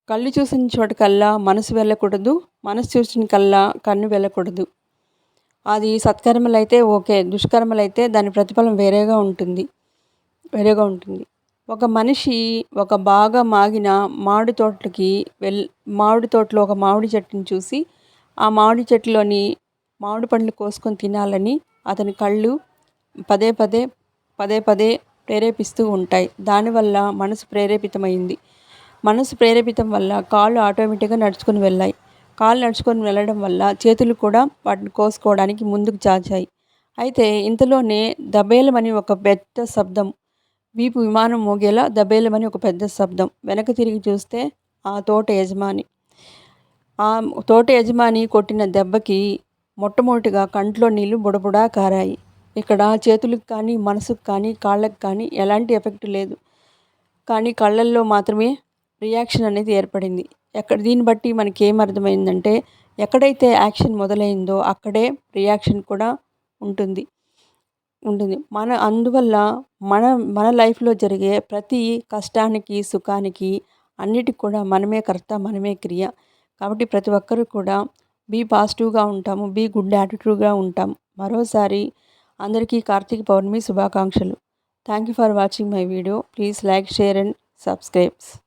కళ్ళు చూసిన చోటకల్లా మనసు వెళ్ళకూడదు. మనసు చూసిన కల్లా కన్ను వెళ్ళకూడదు. అది సత్కర్మలైతే ఓకే. దుష్కర్మలైతే దాని ప్రతిఫలం వేరేగా ఉంటుంది. ఒక మనిషి ఒక బాగా మాగిన మామిడి తోటలో ఒక మామిడి చెట్టుని చూసి, ఆ మామిడి చెట్టులోని మామిడి పండ్లు కోసుకొని తినాలని అతని కళ్ళు పదే పదే పదే పదే ప్రేరేపిస్తూ ఉంటాయి. దానివల్ల మనసు ప్రేరేపితమైంది. మనసు ప్రేరేపితం వల్ల కాళ్ళు ఆటోమేటిక్‌గా నడుచుకొని వెళ్ళాయి. కాళ్ళు నడుచుకొని వెళ్ళడం వల్ల చేతులు కూడా వాటిని కోసుకోవడానికి ముందుకు చాచాయి. అయితే ఇంతలోనే దబేలమని ఒక పెద్ద శబ్దం, వీపు విమానం మోగేలా దబేలమని ఒక పెద్ద శబ్దం. వెనక్కి తిరిగి చూస్తే ఆ తోట యజమాని. ఆ తోట యజమాని కొట్టిన దెబ్బకి మొట్టమొదటిగా కంట్లో నీళ్లు బుడబుడా కారాయి. ఇక్కడ చేతులకు కానీ, మనసుకు కానీ, కాళ్ళకి కానీ ఎలాంటి ఎఫెక్ట్ లేదు. కానీ కళ్ళల్లో మాత్రమే రియాక్షన్ అనేది ఏర్పడింది. దీన్ని బట్టి మనకేం అర్థమైందంటే, ఎక్కడైతే యాక్షన్ మొదలైందో అక్కడే రియాక్షన్ కూడా ఉంటుంది. అందువల్ల మన లైఫ్‌లో జరిగే ప్రతి కష్టానికి, సుఖానికి అన్నిటికి కూడా మనమే కర్త, మనమే క్రియ. కాబట్టి ప్రతి ఒక్కరు కూడా బీ పాజిటివ్‌గా ఉంటాము. బీ గుడ్ యాటిట్యూడ్‌గా ఉంటాం. మరోసారి అందరికీ కార్తీక పౌర్ణమి శుభాకాంక్షలు. Thank you for watching my video. Please like, share and subscribes.